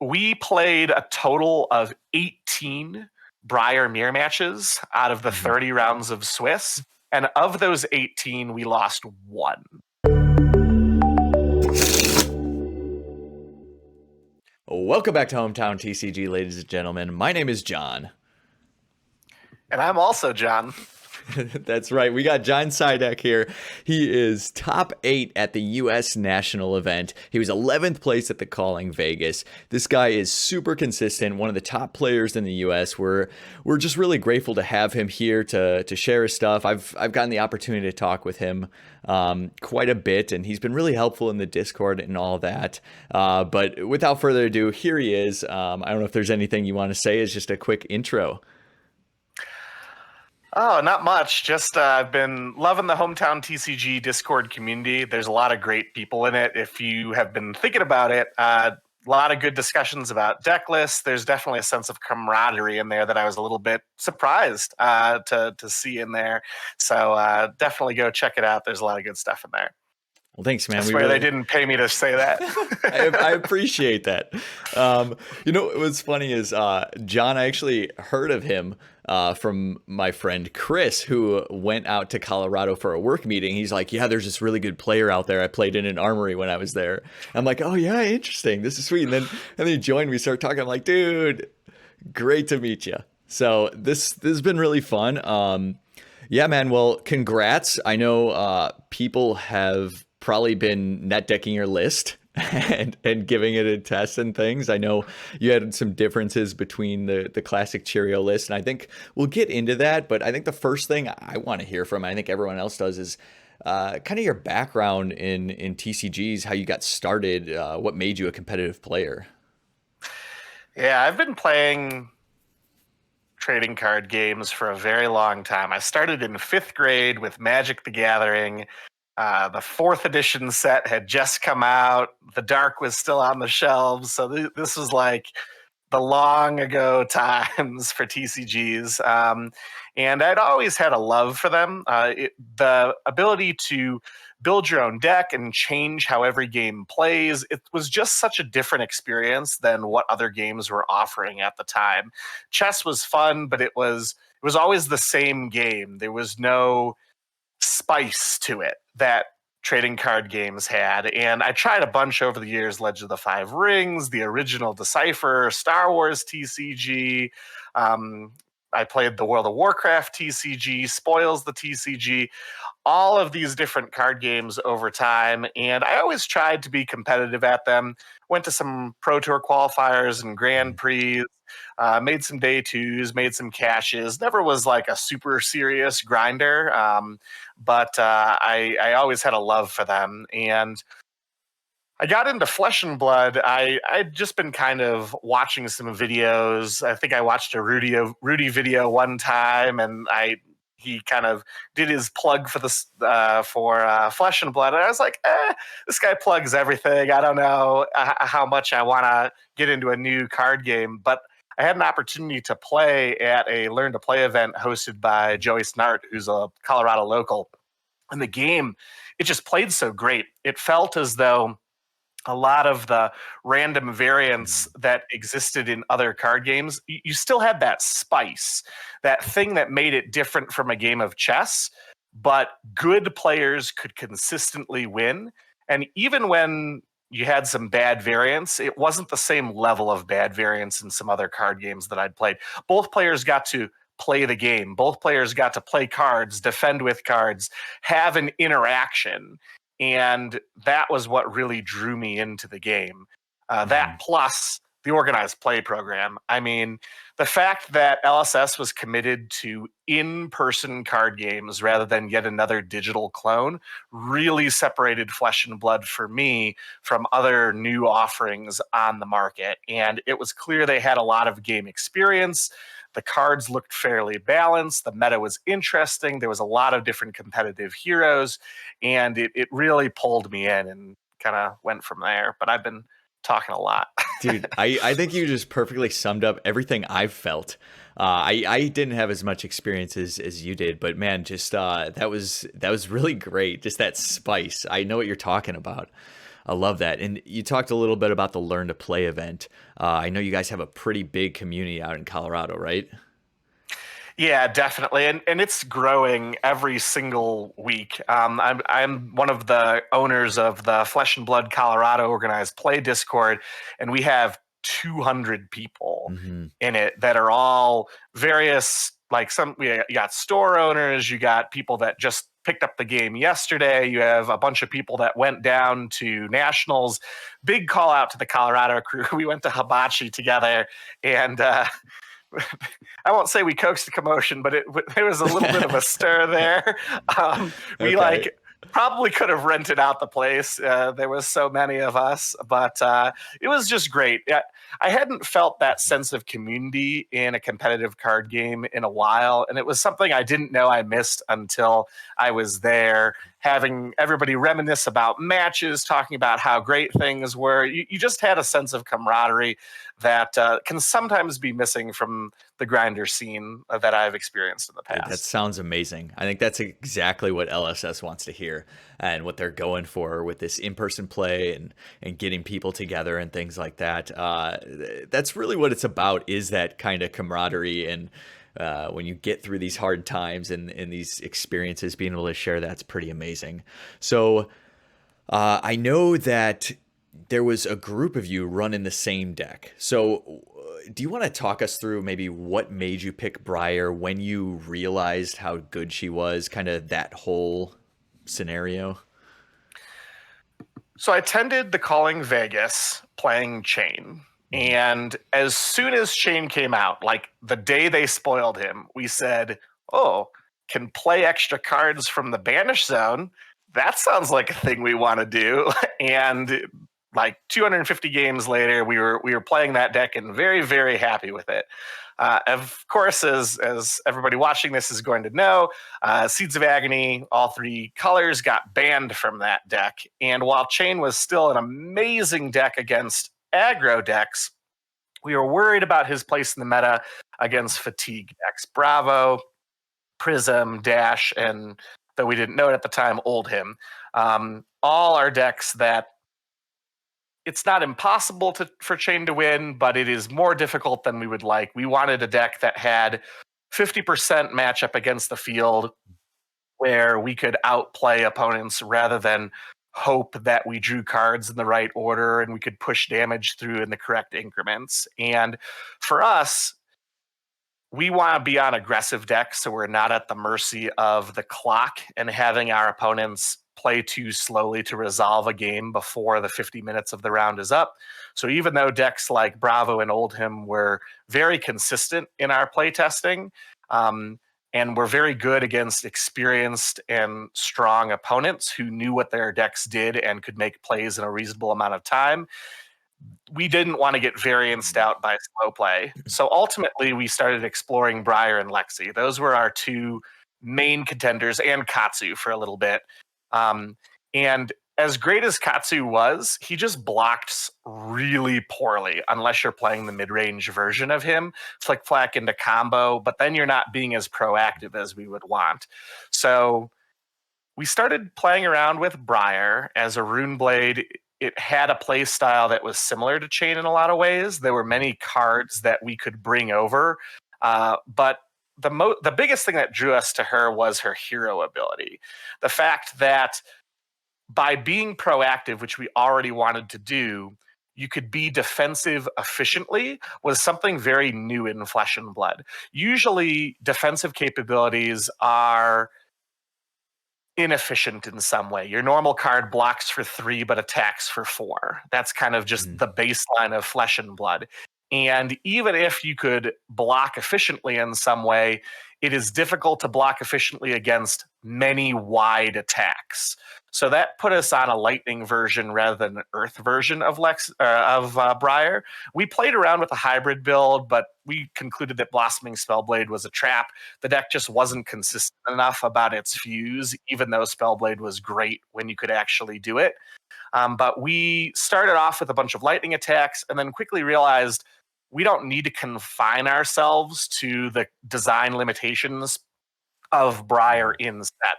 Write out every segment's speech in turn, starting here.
we played a total of 18 Briar mirror matches out of the 30 rounds of Swiss. And of those 18, we lost one. Welcome back to Hometown TCG, ladies and gentlemen. My name is John. And I'm also John. That's right. We got John Siadak here. He is top 8 at the U.S. national event. He was 11th place at the Calling Vegas. This guy is super consistent, one of the top players in the U.S. We're just really grateful to have him here to share his stuff. I've gotten the opportunity to talk with him quite a bit, and he's been really helpful in the Discord and all that. But without further ado, here he is. I don't know if there's anything you want to say as just a quick intro. Oh, not much. Just I've been loving the Hometown TCG Discord community. There's a lot of great people in it. If you have been thinking about it, a lot of good discussions about deck lists. There's definitely a sense of camaraderie in there that I was a little bit surprised to see in there. So definitely go check it out. There's a lot of good stuff in there. Well, thanks, man. I swear they didn't pay me to say that. I appreciate that. What's funny is John, I actually heard of him from my friend Chris, who went out to Colorado for a work meeting. He's like, yeah, there's this really good player out there. I played in an armory when I was there. I'm like, oh, yeah, interesting. This is sweet. And then he joined me, started talking. I'm like, dude, great to meet you. So this has been really fun. Yeah, man. Well, congrats. I know people have probably been net decking your list and giving it a test and things. I know you had some differences between the classic Cheerio list, and I think we'll get into that. But I think the first thing I want to hear from, I think everyone else does, is kind of your background in TCGs, how you got started, what made you a competitive player. Yeah, I've been playing trading card games for a very long time. I started in 5th grade with Magic the Gathering. The 4th edition set had just come out. The Dark was still on the shelves. So this was like the long ago times for TCGs. And I'd always had a love for them. The ability to build your own deck and change how every game plays, it was just such a different experience than what other games were offering at the time. Chess was fun, but it was always the same game. There was no spice to it that trading card games had. And I tried a bunch over the years: Legend of the Five Rings, the original Decipher, Star Wars TCG. I played the World of Warcraft TCG, Spoils the TCG, all of these different card games over time. And I always tried to be competitive at them. Went to some Pro Tour qualifiers and Grand Prix, made some day twos, made some cashes. Never was like a super serious grinder, but I always had a love for them. And I got into Flesh and Blood. I'd just been kind of watching some videos. I think I watched a Rudy video one time, and he kind of did his plug for this for Flesh and Blood, and I was like, this guy plugs everything. I don't know how much I want to get into a new card game, but I had an opportunity to play at a Learn to Play event hosted by Joey Snart, who's a Colorado local. And the game, it just played so great. It felt as though a lot of the random variants that existed in other card games, you still had that spice, that thing that made it different from a game of chess, but good players could consistently win. And even when you had some bad variants, it wasn't the same level of bad variants in some other card games that I'd played. Both players got to play the game. Both players got to play cards, defend with cards, have an interaction. And that was what really drew me into the game. That plus the organized play program. I mean, the fact that LSS was committed to in-person card games rather than yet another digital clone really separated Flesh and Blood for me from other new offerings on the market. And it was clear they had a lot of game experience. The cards looked fairly balanced. The meta was interesting. There was a lot of different competitive heroes, and it really pulled me in and kind of went from there. But I've been talking a lot. Dude, I think you just perfectly summed up everything I've felt. I didn't have as much experience as you did, but man, just that was really great. Just that spice. I know what you're talking about. I love that. And you talked a little bit about the Learn to Play event. I know you guys have a pretty big community out in Colorado, right? Yeah, definitely, and it's growing every single week. I'm one of the owners of the Flesh and Blood Colorado organized play Discord, and we have 200 people Hmm. in it that are all various. Like you got store owners, you got people that just picked up the game yesterday. You have a bunch of people that went down to nationals. Big call out to the Colorado crew. We went to Hibachi together, and I won't say we coaxed a commotion, but there was a little bit of a stir there. We Okay. like probably could have rented out the place. There was so many of us, but it was just great. Yeah, I hadn't felt that sense of community in a competitive card game in a while, and it was something I didn't know I missed until I was there, having everybody reminisce about matches, talking about how great things were. You just had a sense of camaraderie that can sometimes be missing from the grinder scene that I've experienced in the Dude, that past. sounds amazing. I think that's exactly what LSS wants to hear and what they're going for with this in-person play and getting people together and things like that. That's really what it's about, is that kind of camaraderie and when you get through these hard times and these experiences, being able to share that's pretty amazing. So I know that there was a group of you running the same deck. So, do you want to talk us through maybe what made you pick Briar, when you realized how good she was, kind of that whole scenario? So I attended the Calling Vegas playing Chain. Mhm. And as soon as Chain came out, like the day they spoiled him, we said, oh, can play extra cards from the Banish Zone. That sounds like a thing we want to do. And like 250 games later, we were playing that deck and very, very happy with it. Of course, as everybody watching this is going to know, Seeds of Agony, all three colors, got banned from that deck. And while Chain was still an amazing deck against aggro decks, we were worried about his place in the meta against fatigue decks. Bravo, Prism, Dash, and though we didn't know it at the time, Old Him. All are decks that it's not impossible for Chain to win, but it is more difficult than we would like. We wanted a deck that had 50% matchup against the field where we could outplay opponents rather than hope that we drew cards in the right order and we could push damage through in the correct increments. And for us, we want to be on aggressive decks so we're not at the mercy of the clock and having our opponents play too slowly to resolve a game before the 50 minutes of the round is up. So even though decks like Bravo and Oldhim were very consistent in our play testing, and were very good against experienced and strong opponents who knew what their decks did and could make plays in a reasonable amount of time, we didn't want to get varianced out by slow play. So ultimately, we started exploring Briar and Lexi. Those were our two main contenders, and Katsu for a little bit. And as great as Katsu was, he just blocked really poorly unless you're playing the mid-range version of him, flick flack into combo, but then you're not being as proactive as we would want. So we started playing around with Briar as a rune blade. It had a play style that was similar to Chain in a lot of ways. There were many cards that we could bring over, but the biggest thing that drew us to her was her hero ability. The fact that by being proactive, which we already wanted to do, you could be defensive efficiently was something very new in Flesh and Blood. Usually, defensive capabilities are inefficient in some way. Your normal card blocks for 3 but attacks for 4. That's kind of just Mhm. the baseline of Flesh and Blood. And even if you could block efficiently in some way, it is difficult to block efficiently against many wide attacks. So that put us on a lightning version rather than an earth version of Briar. We played around with a hybrid build, but we concluded that Blossoming Spellblade was a trap. The deck just wasn't consistent enough about its fuse, even though Spellblade was great when you could actually do it. But we started off with a bunch of lightning attacks and then quickly realized we don't need to confine ourselves to the design limitations of Briar in set.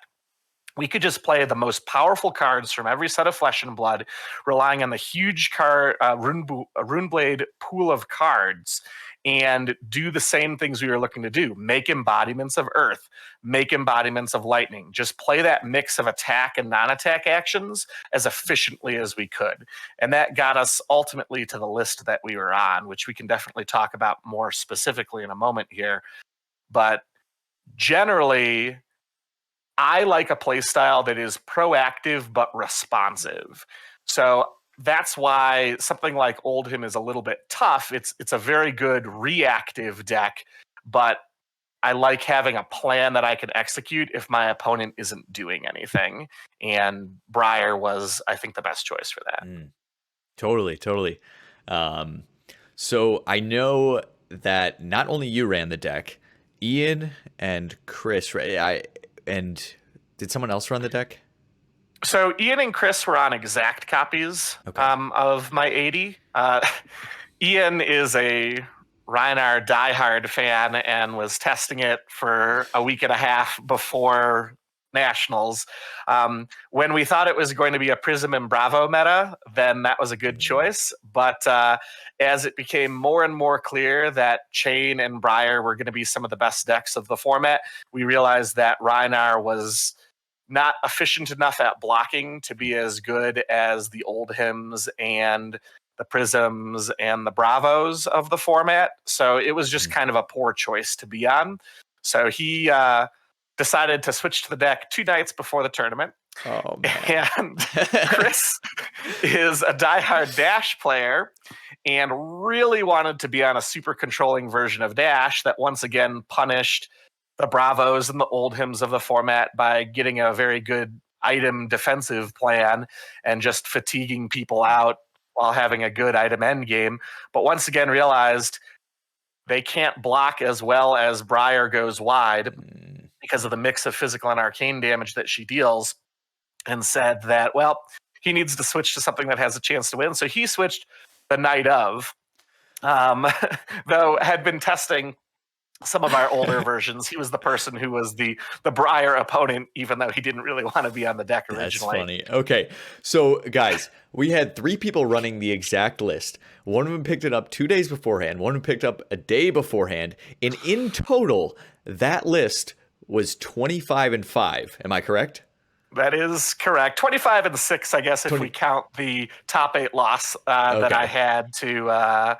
we could just play the most powerful cards from every set of Flesh and Blood, relying on the huge Runeblade pool of cards, and do the same things we were looking to do. Make embodiments of Earth, make embodiments of Lightning. Just play that mix of attack and non-attack actions as efficiently as we could. And that got us ultimately to the list that we were on, which we can definitely talk about more specifically in a moment here. But generally, I like a play style that is proactive but responsive. So that's why something like Oldhim is a little bit tough. It's a very good reactive deck, but I like having a plan that I can execute if my opponent isn't doing anything. And Briar was, I think, the best choice for that. Totally. So I know that not only you ran the deck, Ian and Chris, right? And did someone else run the deck? So Ian and Chris were on exact copies of my 80. Ian is a Reinar diehard fan and was testing it for a week and a half before Nationals. When we thought it was going to be a Prism and Bravo meta, then that was a good choice. But as it became more and more clear that Chain and Briar were going to be some of the best decks of the format, we realized that Reinar was not efficient enough at blocking to be as good as the Oldhims and the Prisms and the Bravos of the format. So it was just kind of a poor choice to be on. So he decided to switch to the deck 2 nights before the tournament. Oh, man. And Chris is a diehard Dash player and really wanted to be on a super controlling version of Dash that once again punished the Bravos and the Oldhims of the format by getting a very good item defensive plan and just fatiguing people out while having a good item end game. But once again realized they can't block as well as Briar goes wide because of the mix of physical and arcane damage that she deals, and said that, well, he needs to switch to something that has a chance to win. So he switched the Night of, though had been testing some of our older versions. He was the person who was the Briar opponent, even though he didn't really want to be on the deck originally. That's funny. Okay, so guys, we had 3 people running the exact list. One of them picked it up 2 days beforehand. One of them picked up a day beforehand. And in total, that list was 25-5. Am I correct? That is correct. 25-6, I guess, if we count the top 8 loss that I had to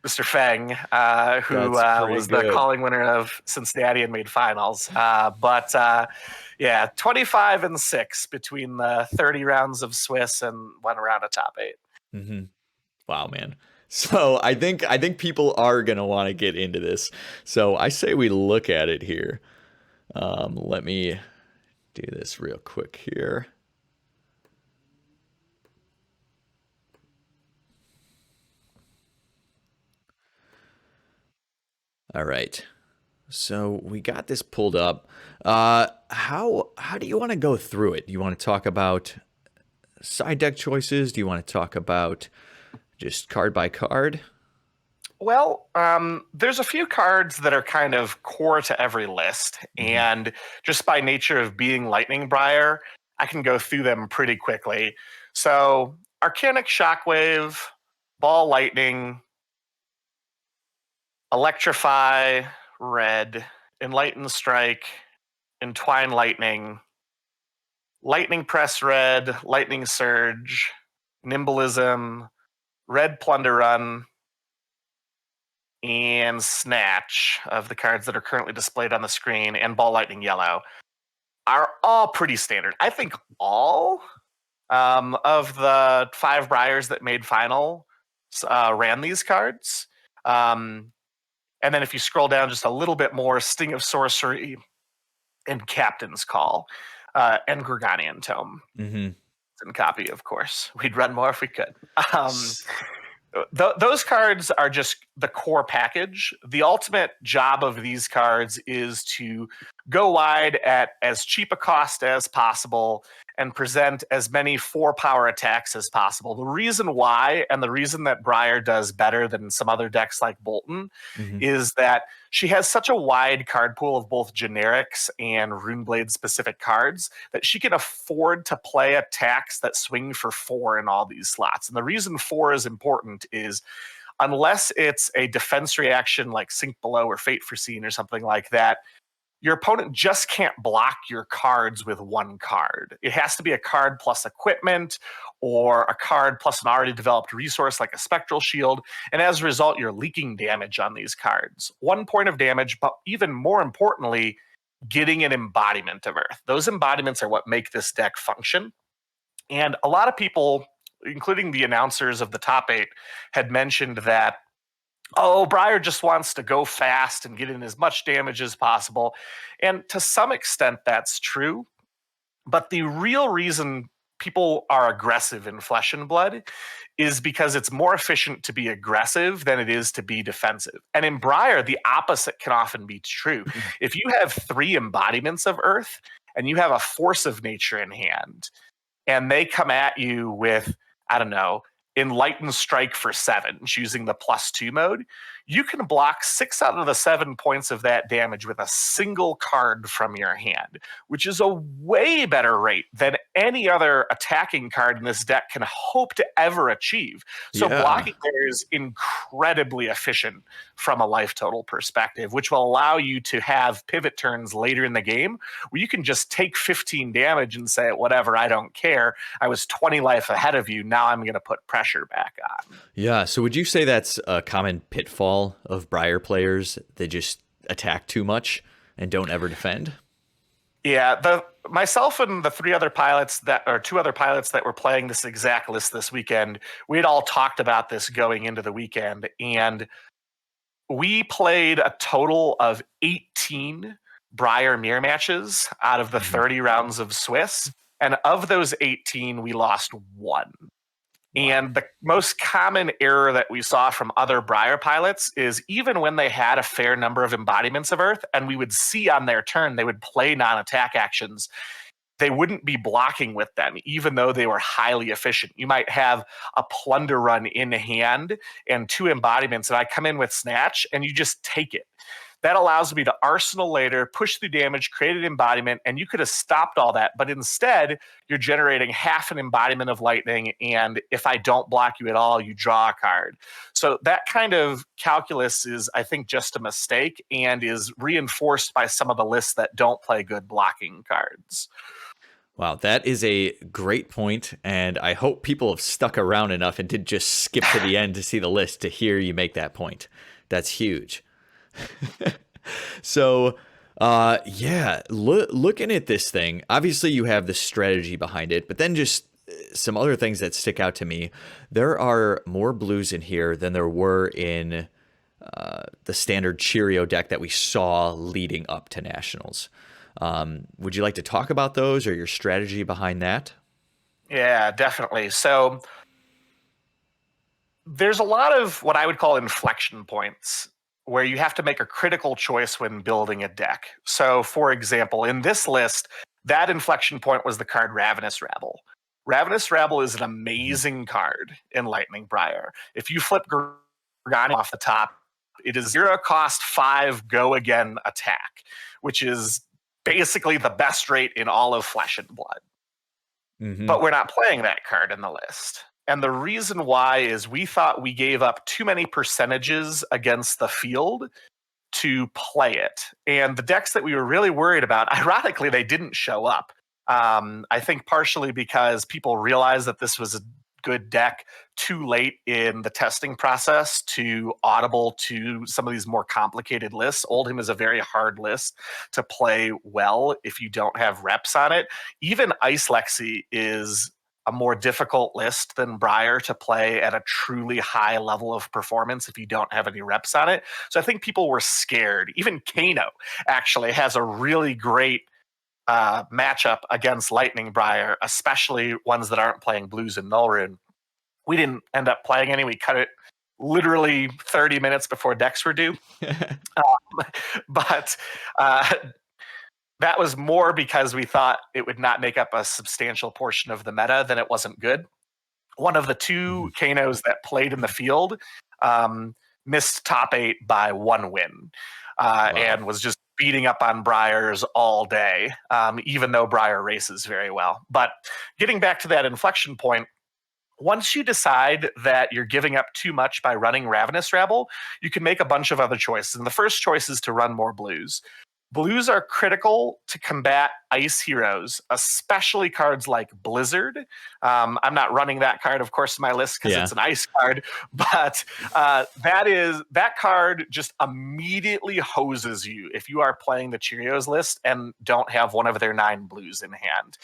Mr. Feng, who was the calling winner of Cincinnati and made finals. But 25-6 between the 30 rounds of Swiss and 1 round of top 8. Mm-hmm. Wow, man. So I think people are gonna want to get into this. So I say we look at it here. Let me do this real quick here. All right. So we got this pulled up. How do you want to go through it? Do you want to talk about side deck choices? Do you want to talk about just card by card? Well, there's a few cards that are kind of core to every list, and just by nature of being Lightning Briar, I can go through them pretty quickly. So, Arcanic Shockwave, Ball Lightning, Electrify, Red, Enlighten Strike, Entwine Lightning, Lightning Press Red, Lightning Surge, Nimbleism, Red Plunder Run, and Snatch of the cards that are currently displayed on the screen, and Ball Lightning Yellow are all pretty standard. I think all of the 5 Briars that made final ran these cards. And then if you scroll down just a little bit more, Sting of Sorcery and Captain's Call and Gorganian Tome. And copy, of course. We'd run more if we could. Those cards are just the core package. The ultimate job of these cards is to go wide at as cheap a cost as possible and present as many 4-power attacks as possible. The reason why, and the reason that Briar does better than some other decks like Bolton, is that she has such a wide card pool of both generics and Runeblade specific cards that she can afford to play attacks that swing for 4 in all these slots. And the reason 4 is important is unless it's a defense reaction like Sink Below or Fate Foreseen or something like that, your opponent just can't block your cards with one card. It has to be a card plus equipment or a card plus an already developed resource like a Spectral Shield. And as a result, you're leaking damage on these cards. 1 point of damage, but even more importantly, getting an embodiment of Earth. Those embodiments are what make this deck function. And a lot of people, including the announcers of the top 8, had mentioned that Briar just wants to go fast and get in as much damage as possible. And to some extent, that's true. But the real reason people are aggressive in Flesh and Blood is because it's more efficient to be aggressive than it is to be defensive. And in Briar, the opposite can often be true. If you have 3 embodiments of Earth and you have a Force of Nature in hand, and they come at you with, I don't know, Enlighten Strike for 7, choosing the +2 mode, you can block 6 out of the 7 points of that damage with a single card from your hand, which is a way better rate than any other attacking card in this deck can hope to ever achieve. So blocking there is incredibly efficient from a life total perspective, which will allow you to have pivot turns later in the game where you can just take 15 damage and say, whatever, I don't care. I was 20 life ahead of you. Now I'm going to put pressure back on. Yeah. So would you say that's a common pitfall of Briar players? They just attack too much and don't ever defend? Yeah, myself and the 2 other pilots that were playing this exact list this weekend, we had all talked about this going into the weekend, and we played a total of 18 Briar mirror matches out of the 30 rounds of Swiss, and of those 18, we lost 1. And the most common error that we saw from other Briar pilots is even when they had a fair number of embodiments of Earth, and we would see on their turn they would play non-attack actions, they wouldn't be blocking with them, even though they were highly efficient. You might have a Plunder Run in hand and 2 embodiments, and I come in with Snatch, and you just take it. That allows me to arsenal later, push through damage, create an embodiment, and you could have stopped all that. But instead, you're generating half an embodiment of lightning, and if I don't block you at all, you draw a card. So that kind of calculus is, I think, just a mistake and is reinforced by some of the lists that don't play good blocking cards. Wow, that is a great point, and I hope people have stuck around enough and did just skip to the end to see the list to hear you make that point. That's huge. So, looking at this thing, obviously you have the strategy behind it, but then just some other things that stick out to me. There are more blues in here than there were in the standard Cheerio deck that we saw leading up to Nationals. Would you like to talk about those or your strategy behind that? Yeah, definitely. So there's a lot of what I would call inflection points where you have to make a critical choice when building a deck. So, for example, in this list, that inflection point was the card Ravenous Rabble. Ravenous Rabble is an amazing card in Lightning Briar. If you flip Gorgani off the top, it is 0 cost 5 go again attack, which is basically the best rate in all of Flesh and Blood. But we're not playing that card in the list. And the reason why is we thought we gave up too many percentages against the field to play it. And the decks that we were really worried about, ironically, they didn't show up. I think partially because people realized that this was a good deck too late in the testing process to audible to some of these more complicated lists. Oldhim is a very hard list to play well if you don't have reps on it. Even Ice Lexi is a more difficult list than Briar to play at a truly high level of performance if you don't have any reps on it. So I think people were scared. Even Kano actually has a really great matchup against Lightning Briar, especially ones that aren't playing blues and Nullrune. We didn't end up playing any. We cut it literally 30 minutes before decks were due. But that was more because we thought it would not make up a substantial portion of the meta than it wasn't good. One of the two Kanos that played in the field missed top 8 by 1 win and was just beating up on Briars all day, even though Briar races very well. But getting back to that inflection point, once you decide that you're giving up too much by running Ravenous Rabble, you can make a bunch of other choices. And the first choice is to run more blues. Blues are critical to combat ice heroes, especially cards like Blizzard. I'm not running that card, of course, in my list because it's an ice card, but that card just immediately hoses you if you are playing the Cheerios list and don't have one of their 9 blues in hand.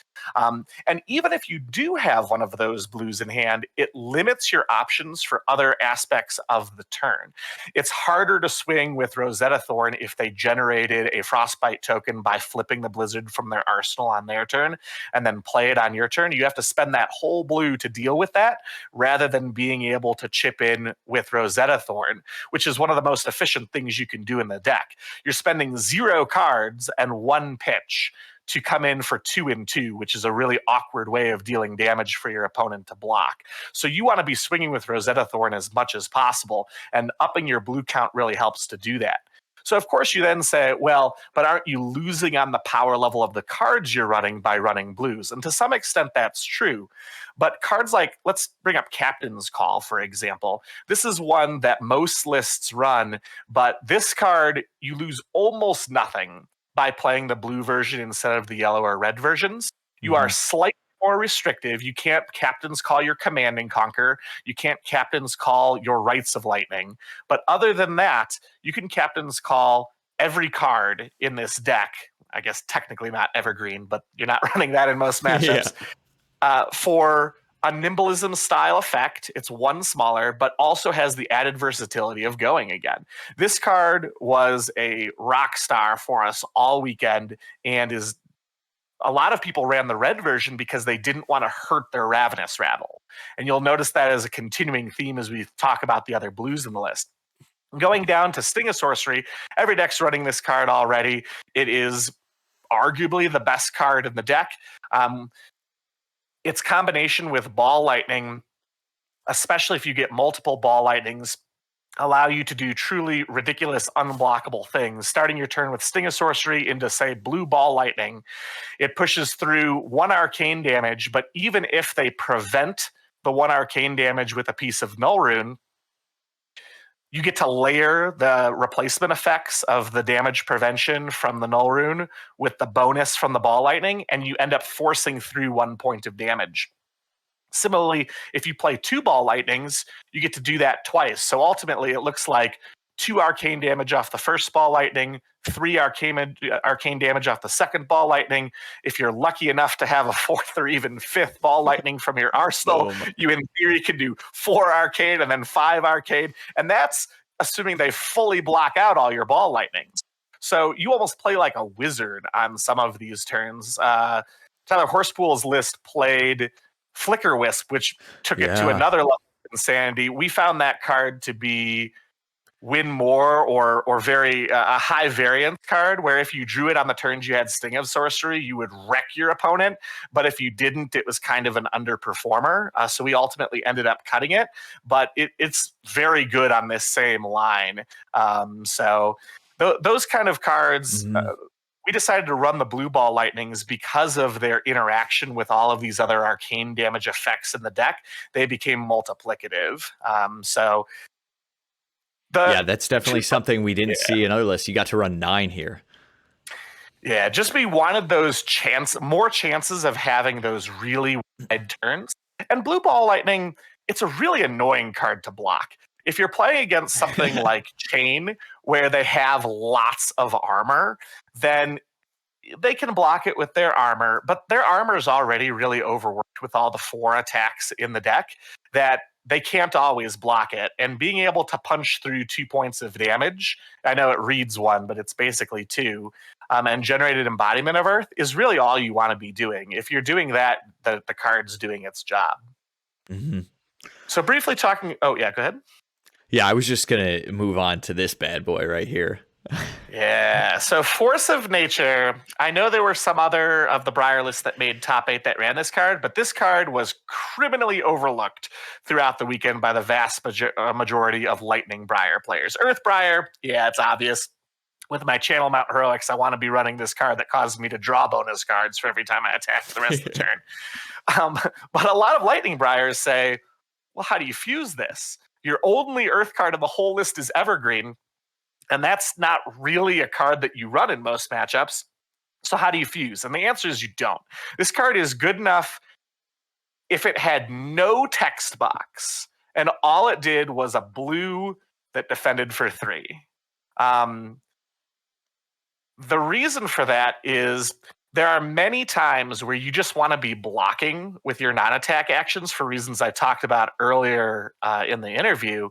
And even if you do have one of those blues in hand, it limits your options for other aspects of the turn. It's harder to swing with Rosetta Thorn if they generated a Frostbite token by flipping the Blizzard from their arsenal on their turn and then play it on your turn. You have to spend that whole blue to deal with that rather than being able to chip in with Rosetta Thorn, which is one of the most efficient things you can do in the deck. You're spending 0 cards and 1 pitch to come in for 2 and 2, which is a really awkward way of dealing damage for your opponent to block. So you want to be swinging with Rosetta Thorn as much as possible, and upping your blue count really helps to do that. So of course you then say, well, but aren't you losing on the power level of the cards you're running by running blues? And to some extent that's true. But cards like, let's bring up Captain's Call, for example. This is one that most lists run, but this card, you lose almost nothing by playing the blue version instead of the yellow or red versions. You are slightly more restrictive. You can't Captain's Call your Command and Conquer. You can't Captain's Call your Rites of Lightning. But other than that, you can Captain's Call every card in this deck. I guess technically not Evergreen, but you're not running that in most matchups. For a Nimblism style effect. It's 1 smaller, but also has the added versatility of going again. This card was a rock star for us all weekend, and is a lot of people ran the red version because they didn't want to hurt their Ravenous Rabble. And you'll notice that as a continuing theme as we talk about the other blues in the list. Going down to Sting of Sorcery, every deck's running this card already. It is arguably the best card in the deck. Its combination with Ball Lightning, especially if you get multiple Ball Lightnings, allow you to do truly ridiculous, unblockable things. Starting your turn with Sting of Sorcery into, say, Blue Ball Lightning, it pushes through 1 arcane damage, but even if they prevent the 1 arcane damage with a piece of Null Rune, you get to layer the replacement effects of the damage prevention from the Null Rune with the bonus from the Ball Lightning, and you end up forcing through 1 point of damage. Similarly, if you play 2 Ball Lightnings, you get to do that twice. So ultimately, it looks like 2 arcane damage off the first Ball Lightning, 3 arcane damage off the second Ball Lightning. If you're lucky enough to have a 4th or even 5th Ball Lightning from your arsenal, you in theory can do 4 arcane and then 5 arcane. And that's assuming they fully block out all your Ball Lightnings. So you almost play like a wizard on some of these turns. Tyler Horsepool's list played Flicker Wisp, which took it to another level of insanity. We found that card to be win more or very a high variance card, where if you drew it on the turns you had Sting of Sorcery, you would wreck your opponent. But if you didn't, it was kind of an underperformer. So we ultimately ended up cutting it. But it's very good on this same line. So those kind of cards. We decided to run the Blue Ball Lightnings because of their interaction with all of these other arcane damage effects in the deck. They became multiplicative. That's definitely something we didn't see in other lists. You got to run 9 here. Yeah, just we wanted those more chances of having those really wide turns. And Blue Ball Lightning, it's a really annoying card to block. If you're playing against something like Chain, where they have lots of armor, then they can block it with their armor, but their armor is already really overworked with all the 4 attacks in the deck that they can't always block it. And being able to punch through 2 points of damage, I know it reads 1, but it's basically 2, and generated Embodiment of Earth is really all you want to be doing. If you're doing that, the card's doing its job. So briefly talking... Oh, yeah, go ahead. Yeah, I was just going to move on to this bad boy right here. Yeah. So Force of Nature, I know there were some other of the Briar list that made top 8 that ran this card, but this card was criminally overlooked throughout the weekend by the vast majority of Lightning Briar players. Earth Briar, yeah, it's obvious. With my channel Mount Heroics, I want to be running this card that causes me to draw bonus cards for every time I attack the rest of the turn. But a lot of Lightning Briars say, well, how do you fuse this? Your only Earth card in the whole list is Evergreen, and that's not really a card that you run in most matchups. So how do you fuse? And the answer is you don't. This card is good enough if it had no text box and all it did was a blue that defended for 3. The reason for that is there are many times where you just want to be blocking with your non-attack actions for reasons I talked about earlier in the interview.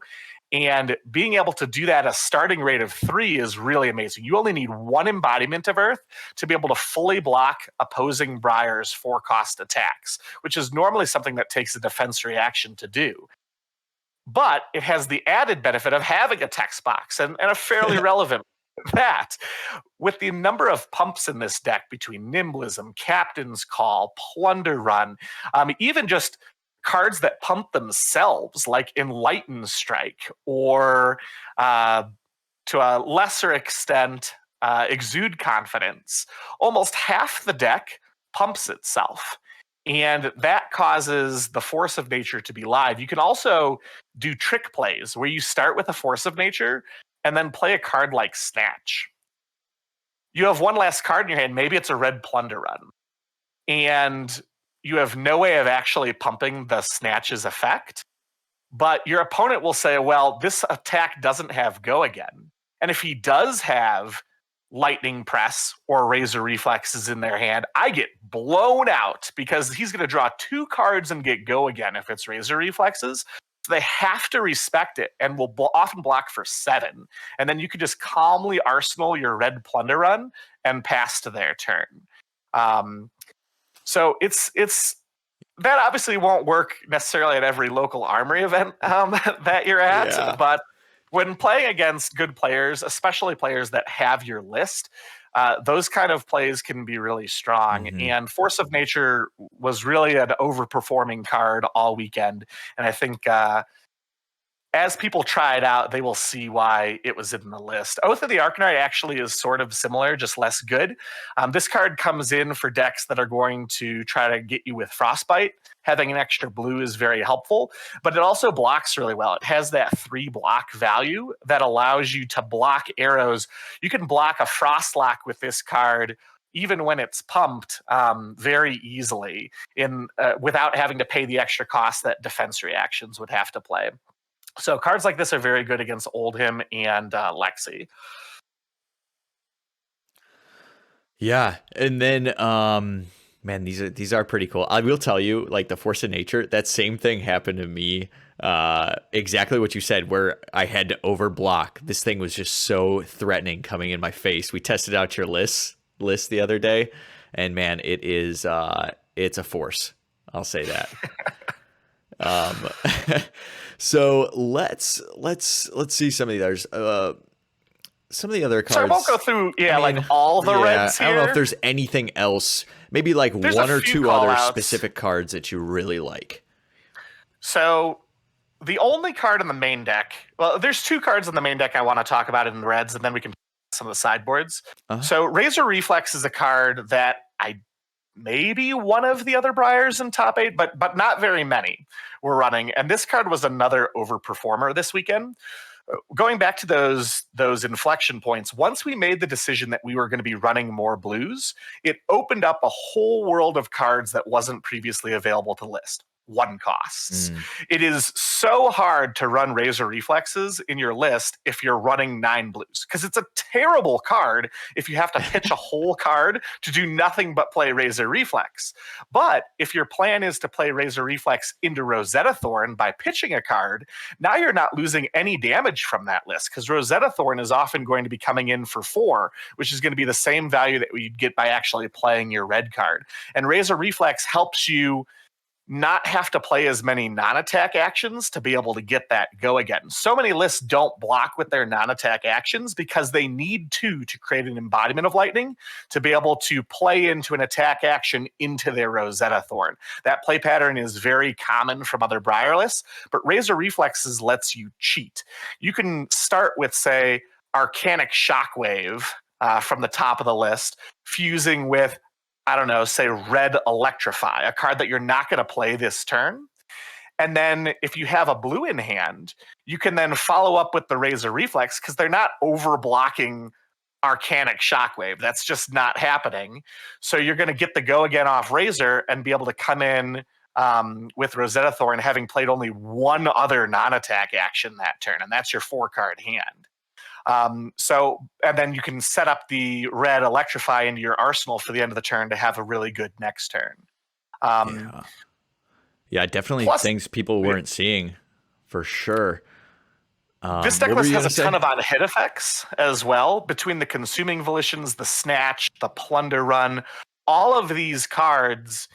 And being able to do that at a starting rate of 3 is really amazing. You only need 1 embodiment of Earth to be able to fully block opposing Briar's 4-cost attacks, which is normally something that takes a defense reaction to do. But it has the added benefit of having a text box and a fairly relevant that. With the number of pumps in this deck between Nimblism, Captain's Call, Plunder Run, even just cards that pump themselves, like Enlighten Strike, or to a lesser extent, Exude Confidence, almost half the deck pumps itself. And that causes the Force of Nature to be live. You can also do trick plays where you start with a Force of Nature and then play a card like Snatch. You have one last card in your hand. Maybe it's a red Plunder Run. And you have no way of actually pumping the Snatch's effect. But your opponent will say, well, this attack doesn't have Go Again. And if he does have Lightning Press or Razor Reflexes in their hand, I get blown out because he's going to draw 2 cards and get Go Again if it's Razor Reflexes. So they have to respect it and will often block for 7. And then you could just calmly arsenal your red Plunder Run and pass to their turn. So it's that obviously won't work necessarily at every local armory event that you're at, but when playing against good players, especially players that have your list, those kind of plays can be really strong. Mm-hmm. And Force of Nature was really an overperforming card all weekend. And I think as people try it out, they will see why it was in the list. Oath of the Arcanite actually is sort of similar, just less good. This card comes in for decks that are going to try to get you with Frostbite. Having an extra blue is very helpful, but it also blocks really well. It has that 3 block value that allows you to block arrows. You can block a Frostlock with this card even when it's pumped very easily without having to pay the extra cost that defense reactions would have to play. So cards like this are very good against Oldhim and Lexi. Yeah, and then man, these are pretty cool. I will tell you, like the Force of Nature, that same thing happened to me. Exactly what you said, where I had to overblock. This thing was just so threatening coming in my face. We tested out your list the other day, and man, it's a force. I'll say that. So let's see some of the others. Some of the other cards. So I won't go through, like all the reds here. I don't know if there's anything else. Maybe like there's 1 or 2 other specific cards that you really like. So the only card in the main deck, well, there's 2 cards in the main deck I want to talk about in the reds, and then we can some of the sideboards. So Razor Reflex is a card that maybe one of the other Briars in top 8, but not very many were running. And this card was another overperformer this weekend. Going back to those inflection points, once we made the decision that we were going to be running more blues, it opened up a whole world of cards that wasn't previously available to list. 1 costs. It is so hard to run Razor Reflexes in your list if you're running 9 blues, because it's a terrible card if you have to pitch a whole card to do nothing but play Razor Reflex. But if your plan is to play Razor Reflex into Rosetta Thorn by pitching a card, now you're not losing any damage from that list, because Rosetta Thorn is often going to be coming in for 4, which is going to be the same value that you'd get by actually playing your red card. And Razor Reflex helps you not have to play as many non-attack actions to be able to get that go again. So many lists don't block with their non-attack actions because they need to create an embodiment of lightning to be able to play into an attack action into their Rosetta Thorn. That play pattern is very common from other Briar lists, but Razor Reflexes lets you cheat. You can start with, say, Arcanic Shockwave from the top of the list, fusing with, I don't know, say Red Electrify, a card that you're not going to play this turn. And then if you have a blue in hand, you can then follow up with the Razor Reflex because they're not over blocking Arcanic Shockwave. That's just not happening. So you're going to get the go again off Razor and be able to come in with Rosetta Thorn having played only one other non-attack action that turn, and that's your 4-card hand. And then you can set up the red Electrify into your arsenal for the end of the turn to have a really good next turn. Yeah, definitely things people weren't seeing for sure. This deck list has a ton of on-hit effects as well, between the Consuming Volitions, the Snatch, the Plunder Run. All of these cards,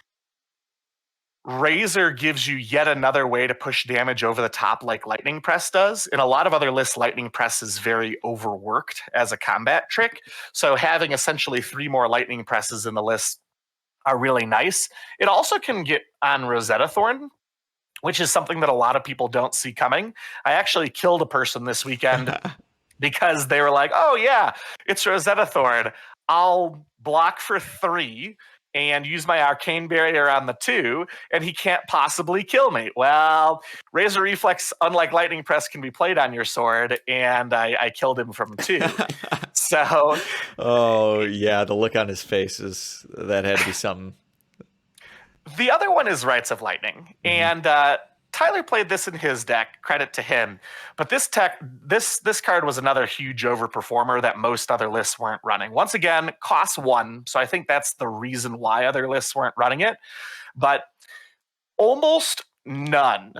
Razor gives you yet another way to push damage over the top like Lightning Press does. In a lot of other lists, Lightning Press is very overworked as a combat trick. So having essentially 3 more Lightning Presses in the list are really nice. It also can get on Rosetta Thorn, which is something that a lot of people don't see coming. I actually killed a person this weekend because they were like, oh yeah, it's Rosetta Thorn. I'll block for 3 and use my Arcane Barrier on the 2, and he can't possibly kill me. Well, Razor Reflex, unlike Lightning Press, can be played on your sword, and I killed him from 2. So, oh yeah, the look on his face that had to be something. The other one is Rites of Lightning, and Tyler played this in his deck. Credit to him. But this card was another huge overperformer that most other lists weren't running. Once again, costs 1, so I think that's the reason why other lists weren't running it. But almost none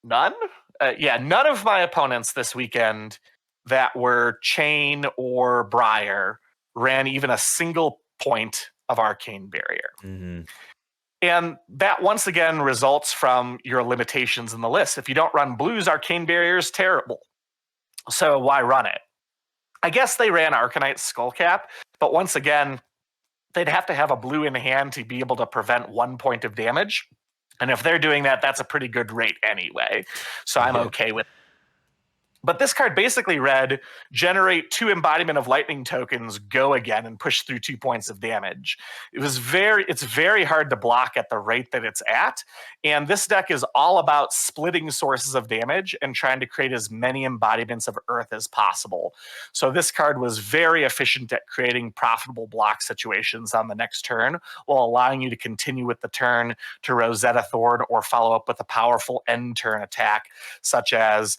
of my opponents this weekend that were Chain or Briar ran even a single point of Arcane Barrier. Mm-hmm. And that, once again, results from your limitations in the list. If you don't run blues, Arcane Barrier is terrible. So why run it? I guess they ran Arcanite Skullcap, but once again, they'd have to have a blue in hand to be able to prevent 1 point of damage. And if they're doing that, that's a pretty good rate anyway. So I'm okay with it. But this card basically read, generate 2 Embodiment of Lightning tokens, go again, and push through 2 points of damage. It's very hard to block at the rate that it's at. And this deck is all about splitting sources of damage and trying to create as many embodiments of Earth as possible. So this card was very efficient at creating profitable block situations on the next turn, while allowing you to continue with the turn to Rosetta Thorn or follow up with a powerful end turn attack, such as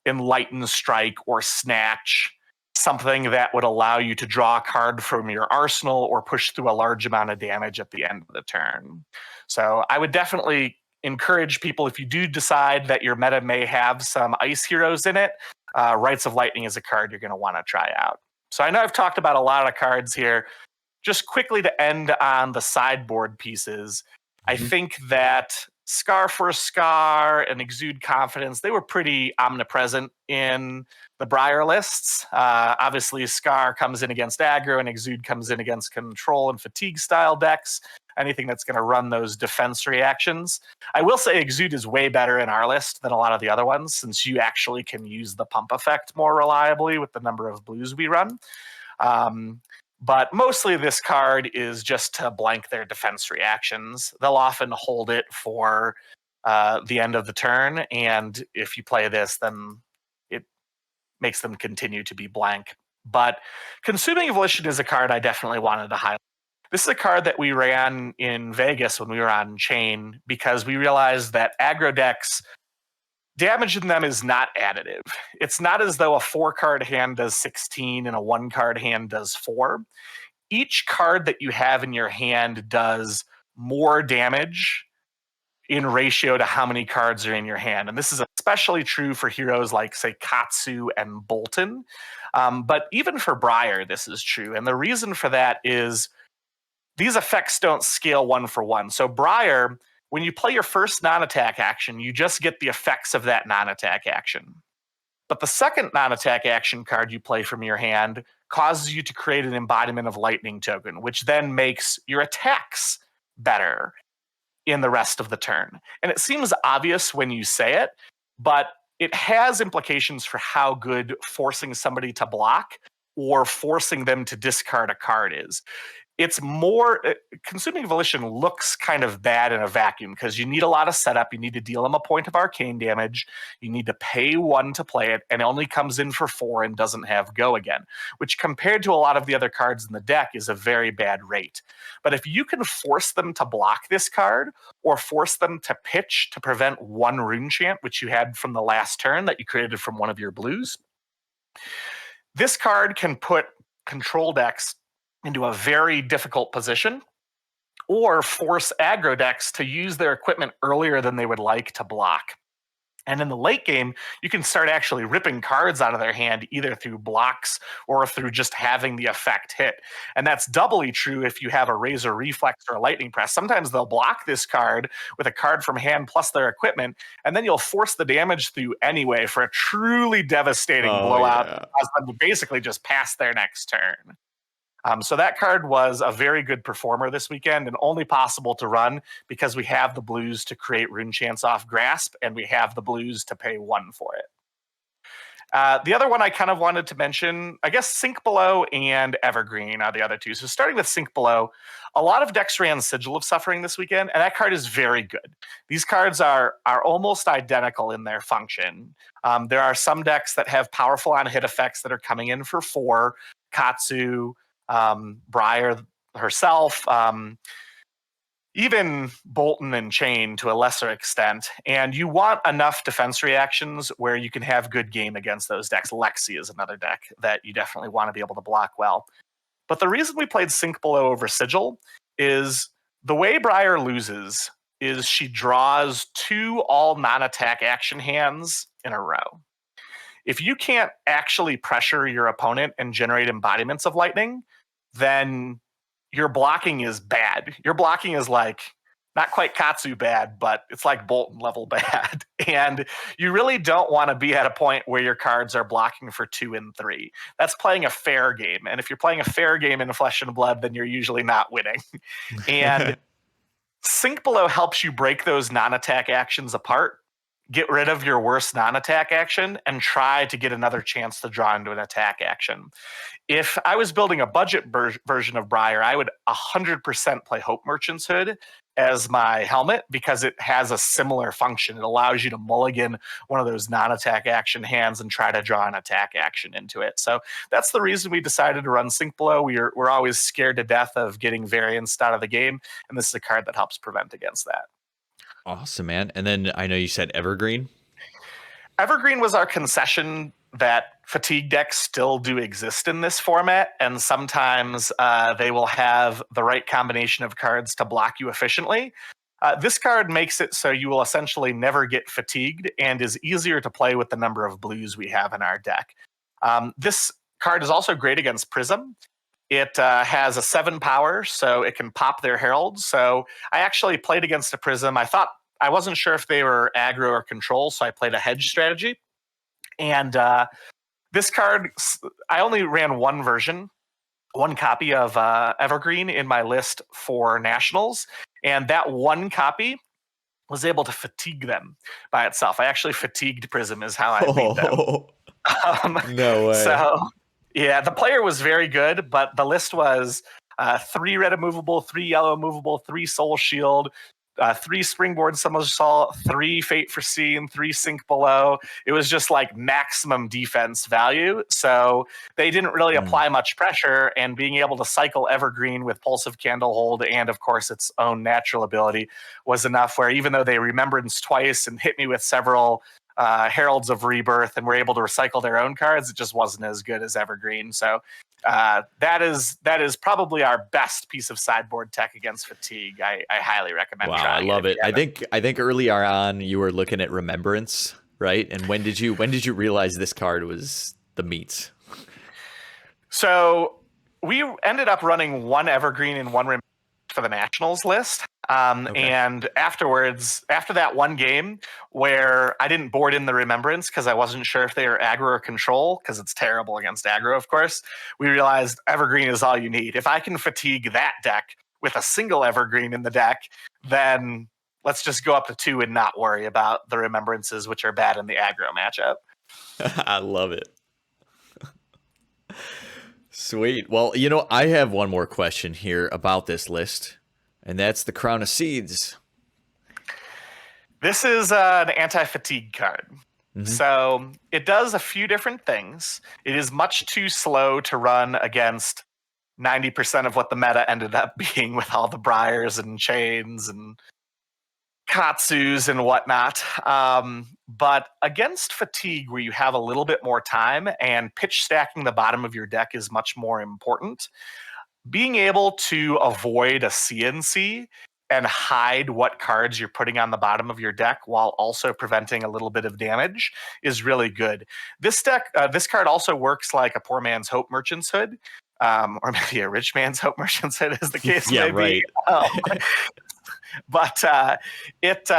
Enlighten Strike or Snatch, something that would allow you to draw a card from your arsenal or push through a large amount of damage at the end of the turn. So I would definitely encourage people, if you do decide that your meta may have some ice heroes in it, Rites of Lightning is a card you're going to want to try out. So I know I've talked about a lot of cards here. Just quickly to end on the sideboard pieces, I think that Scar for a Scar and Exude Confidence, they were pretty omnipresent in the Briar lists. Obviously, Scar comes in against aggro, and Exude comes in against control and fatigue style decks. Anything that's going to run those defense reactions. I will say Exude is way better in our list than a lot of the other ones, since you actually can use the pump effect more reliably with the number of blues we run. But mostly this card is just to blank their defense reactions. They'll often hold it for the end of the turn, and if you play this, then it makes them continue to be blank. But Consuming Volition is a card I definitely wanted to highlight. This is a card that we ran in Vegas when we were on Chain, because we realized that aggro decks, damage in them is not additive. It's not as though a 4-card hand does 16 and a 1-card hand does 4. Each card that you have in your hand does more damage in ratio to how many cards are in your hand. And this is especially true for heroes like, say, Katsu and Bolton. But even for Briar, this is true. And the reason for that is these effects don't scale one for one. So Briar, when you play your first non-attack action, you just get the effects of that non-attack action. But the second non-attack action card you play from your hand causes you to create an embodiment of lightning token, which then makes your attacks better in the rest of the turn. And it seems obvious when you say it, but it has implications for how good forcing somebody to block or forcing them to discard a card is. It's more consuming volition looks kind of bad in a vacuum because you need a lot of setup. You need to deal them a point of arcane damage. You need to pay 1 to play it, and it only comes in for 4 and doesn't have go again, which compared to a lot of the other cards in the deck is a very bad rate. But if you can force them to block this card or force them to pitch to prevent 1 rune chant, which you had from the last turn that you created from one of your blues, this card can put control decks into a very difficult position or force aggro decks to use their equipment earlier than they would like to block. And in the late game, you can start actually ripping cards out of their hand, either through blocks or through just having the effect hit. And that's doubly true if you have a Razor Reflex or a Lightning Press. Sometimes they'll block this card with a card from hand plus their equipment, and then you'll force the damage through anyway for a truly devastating blowout that causes them to basically just pass their next turn. So that card was a very good performer this weekend and only possible to run because we have the blues to create rune chants off Grasp and we have the blues to pay 1 for it. The other one I kind of wanted to mention, I guess Sink Below and Evergreen are the other two. So starting with Sink Below, a lot of decks ran Sigil of Suffering this weekend, and that card is very good. These cards are almost identical in their function. There are some decks that have powerful on-hit effects that are coming in for 4, Katsu, Briar herself, even Bolton and Chain to a lesser extent. And you want enough defense reactions where you can have good game against those decks. Lexi is another deck that you definitely want to be able to block well. But the reason we played Sink Below over Sigil is the way Briar loses is she draws 2 all non-attack action hands in a row. If you can't actually pressure your opponent and generate embodiments of lightning, then your blocking is bad. Your blocking is like not quite Katsu bad, but it's like Bolton level bad. And you really don't want to be at a point where your cards are blocking for 2 and 3. That's playing a fair game. And if you're playing a fair game in Flesh and Blood, then you're usually not winning. And Sink Below helps you break those non-attack actions apart, get rid of your worst non-attack action, and try to get another chance to draw into an attack action. If I was building a budget version of Briar, I would 100% play Hope Merchant's Hood as my helmet because it has a similar function. It allows you to mulligan one of those non-attack action hands and try to draw an attack action into it. So that's the reason we decided to run Sink Below. We're always scared to death of getting variance out of the game, and this is a card that helps prevent against that. Awesome, man. And then I know you said Evergreen. Evergreen was our concession that fatigue decks still do exist in this format, and sometimes they will have the right combination of cards to block you efficiently. This card makes it so you will essentially never get fatigued and is easier to play with the number of blues we have in our deck. This card is also great against Prism. It has a 7 power, so it can pop their heralds. So I actually played against a Prism. I wasn't sure if they were aggro or control, so I played a hedge strategy. And this card, I only ran one copy of Evergreen in my list for Nationals, and that one copy was able to fatigue them by itself. I actually fatigued Prism is how I beat them. No way. So, yeah, the player was very good, but the list was 3 red immovable, 3 yellow immovable, 3 soul shield, 3 springboard somersault, 3 fate foreseen, 3 sink below. It was just like maximum defense value. So they didn't really apply much pressure, and being able to cycle Evergreen with Pulsive Candlehold and of course its own natural ability was enough where even though they remembrance twice and hit me with several Heralds of Rebirth and were able to recycle their own cards, it just wasn't as good as Evergreen. So that is probably our best piece of sideboard tech against fatigue. I highly recommend. Wow, I love it. I think earlier on you were looking at Remembrance, right? And when did you realize this card was the meat? So we ended up running 1 Evergreen and 1 Remembrance for the Nationals list. Okay. And afterwards, after that one game where I didn't board in the Remembrance because I wasn't sure if they were aggro or control, because it's terrible against aggro, of course, we realized Evergreen is all you need. If I can fatigue that deck with a single Evergreen in the deck, then let's just go up to 2 and not worry about the Remembrances, which are bad in the aggro matchup. I love it. Sweet. Well, I have one more question here about this list, and that's the Crown of Seeds. This is an anti-fatigue card. Mm-hmm. So it does a few different things. It is much too slow to run against 90% of what the meta ended up being with all the Briars and Chains and Katsus and whatnot. But against fatigue, where you have a little bit more time and pitch stacking the bottom of your deck is much more important, being able to avoid a CNC and hide what cards you're putting on the bottom of your deck while also preventing a little bit of damage is really good. This card also works like a poor man's Hope Merchant's Hood, or maybe a rich man's Hope Merchant's Hood, as the case may right. be. But it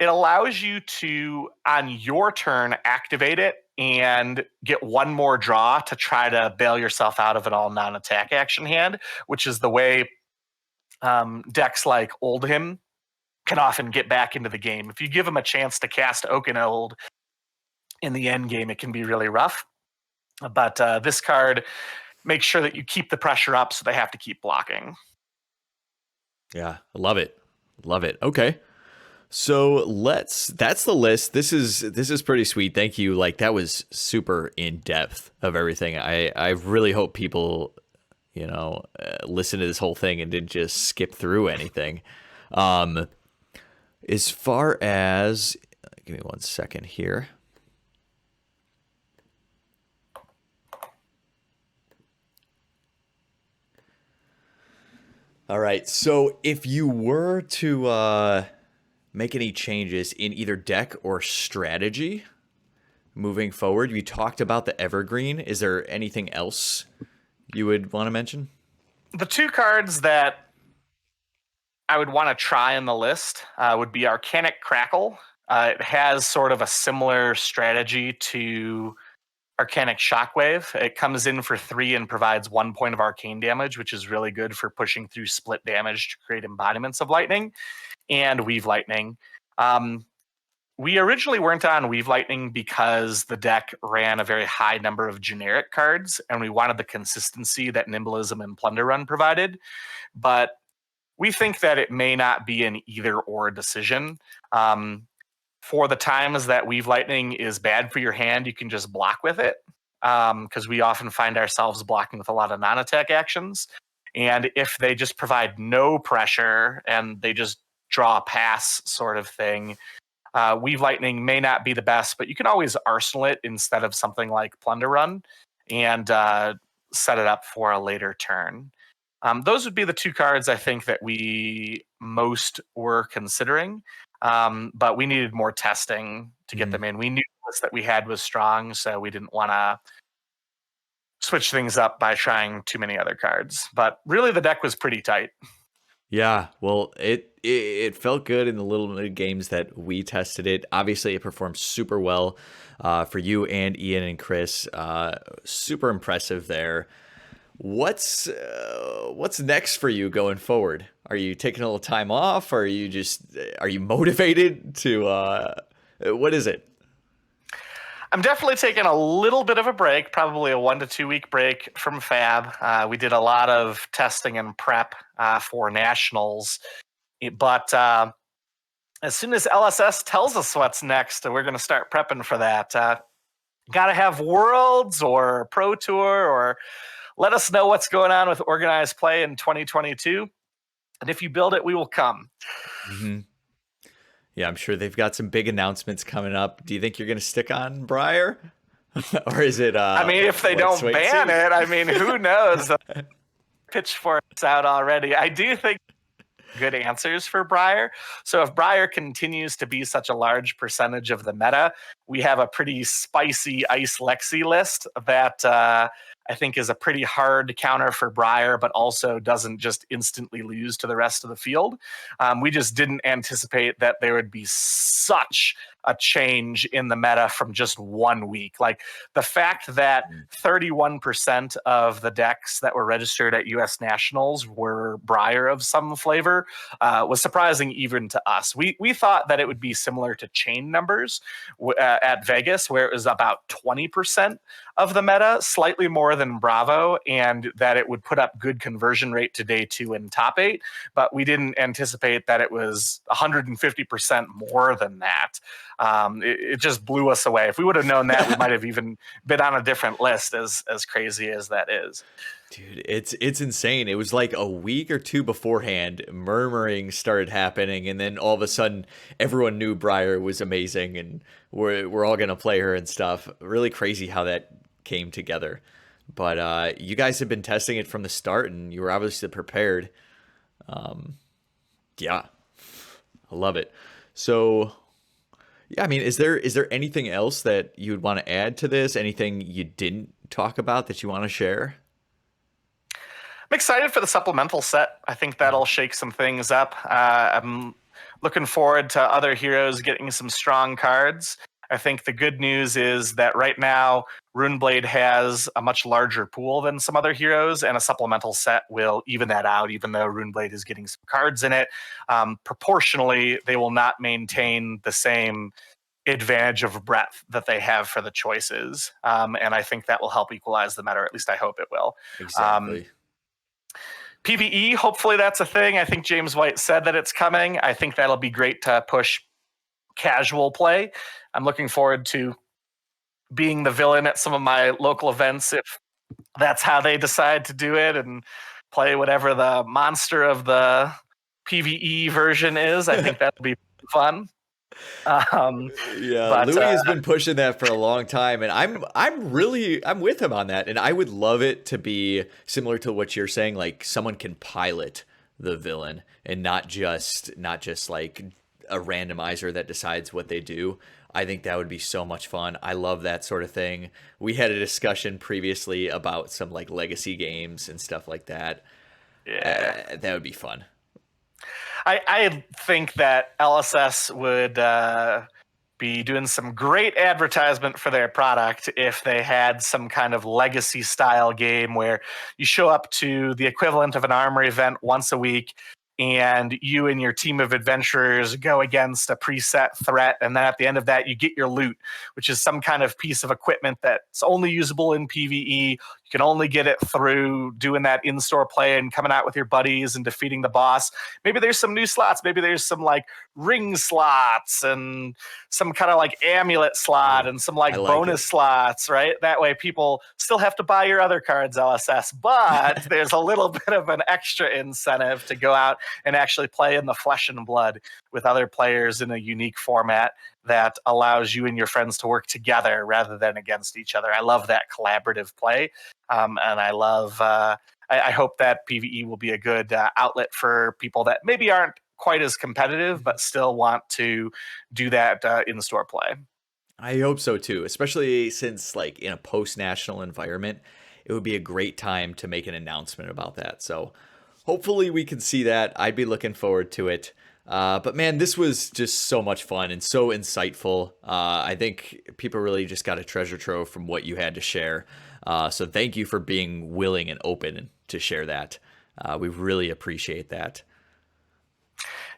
allows you to, on your turn, activate it and get one more draw to try to bail yourself out of an all non-attack action hand, which is the way decks like Oldhim can often get back into the game. If you give them a chance to cast Oakenhold in the end game, it can be really rough. But this card makes sure that you keep the pressure up, so they have to keep blocking. Yeah, I love it. Love it. Okay. So that's the list. This is pretty sweet. Thank you. Like, that was super in depth of everything. I really hope people, listen to this whole thing and didn't just skip through anything. As far as, give me 1 second here. All right. So if you were to make any changes in either deck or strategy moving forward, you talked about the Evergreen. Is there anything else you would want to mention? The 2 cards that I would want to try in the list would be Arcanic Crackle. It has sort of a similar strategy to Arcanic Shockwave. It comes in for 3 and provides 1 point of arcane damage, which is really good for pushing through split damage to create embodiments of lightning, and Weave Lightning. We originally weren't on Weave Lightning because the deck ran a very high number of generic cards, and we wanted the consistency that Nimblism and Plunder Run provided. But we think that it may not be an either-or decision. For the times that Weave Lightning is bad for your hand, you can just block with it, because we often find ourselves blocking with a lot of non-attack actions. And if they just provide no pressure and they just draw a pass sort of thing, Weave Lightning may not be the best, but you can always Arsenal it instead of something like Plunder Run and set it up for a later turn. Those would be the 2 cards I think that we most were considering. But we needed more testing to get them in. We knew the list that we had was strong, so we didn't want to switch things up by trying too many other cards. But really, the deck was pretty tight. Yeah, well, it felt good in the little games that we tested it. Obviously, it performed super well for you and Ian and Chris. Super impressive there. What's next for you going forward? Are you taking a little time off? Or are you motivated to, what is it? I'm definitely taking a little bit of a break, probably a 1 to 2 week break from FAB. We did a lot of testing and prep for Nationals. But as soon as LSS tells us what's next, we're going to start prepping for that. Got to have Worlds or Pro Tour, or let us know what's going on with organized play in 2022. And if you build it, we will come. Mm-hmm. Yeah, I'm sure they've got some big announcements coming up. Do you think you're going to stick on Briar? Or is it... I mean, if they don't ban it, I mean, who knows? Pitchfork's out already. I do think good answers for Briar. So if Briar continues to be such a large percentage of the meta, we have a pretty spicy Ice Lexi list that I think is a pretty hard counter for Briar, but also doesn't just instantly lose to the rest of the field. We just didn't anticipate that there would be such a change in the meta from just 1 week. Like the fact that 31% of the decks that were registered at US Nationals were Briar of some flavor was surprising even to us. We thought that it would be similar to chain numbers at Vegas, where it was about 20% of the meta, slightly more than Bravo, and that it would put up good conversion rate to day 2 in top 8. But we didn't anticipate that it was 150% more than that. It just blew us away. If we would have known that, we might have even been on a different list, as crazy as that is. Dude, it's insane. It was like a week or two beforehand, murmuring started happening, and then all of a sudden, everyone knew Briar was amazing, and we're all gonna play her and stuff. Really crazy how that came together. But you guys have been testing it from the start, and you were obviously prepared. Yeah, I love it. So, yeah, I mean, is there anything else that you would want to add to this? Anything you didn't talk about that you want to share? I'm excited for the supplemental set. I think that'll shake some things up. I'm looking forward to other heroes getting some strong cards. I think the good news is that right now, Runeblade has a much larger pool than some other heroes, and a supplemental set will even that out, even though Runeblade is getting some cards in it. Proportionally, they will not maintain the same advantage of breadth that they have for the choices. And I think that will help equalize the meta, or at least I hope it will. Exactly. PvE, hopefully that's a thing. I think James White said that it's coming. I think that'll be great to push casual play. I'm looking forward to being the villain at some of my local events if that's how they decide to do it, and play whatever the monster of the PvE version is. I think that'll be fun. Yeah, Louis has been pushing that for a long time, and I'm with him on that. And I would love it to be similar to what you're saying, like someone can pilot the villain and not just like a randomizer that decides what they do. I think that would be so much fun. I love that sort of thing. We had a discussion previously about some like legacy games and stuff like that. Yeah, that would be fun. I think that LSS would be doing some great advertisement for their product if they had some kind of legacy style game where you show up to the equivalent of an armor event once a week, and you and your team of adventurers go against a preset threat, and then at the end of that you get your loot, which is some kind of piece of equipment that's only usable in PvE. You can only get it through doing that in-store play and coming out with your buddies and defeating the boss. Maybe there's some new slots. Maybe there's some like ring slots and some kind of like amulet slot and some like bonus slots, right? That way people still have to buy your other cards, LSS, but there's a little bit of an extra incentive to go out and actually play in the flesh and blood with other players in a unique format that allows you and your friends to work together rather than against each other. I love that collaborative play. And I love, I hope that PvE will be a good outlet for people that maybe aren't quite as competitive, but still want to do that in-store play. I hope so too, especially since like in a post-national environment, it would be a great time to make an announcement about that. So hopefully we can see that. I'd be looking forward to it. But man, this was just so much fun and so insightful. I think people really just got a treasure trove from what you had to share. So thank you for being willing and open to share that. We really appreciate that.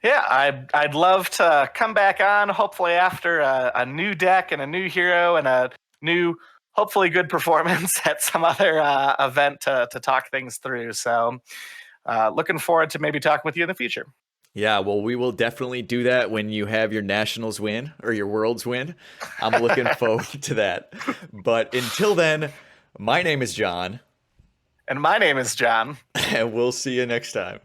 Yeah, I'd love to come back on, hopefully after a new deck and a new hero and a new, hopefully good performance at some other event to talk things through. So looking forward to maybe talking with you in the future. Yeah, well, we will definitely do that when you have your nationals win or your worlds win. I'm looking forward to that. But until then, my name is John. And my name is John. And we'll see you next time.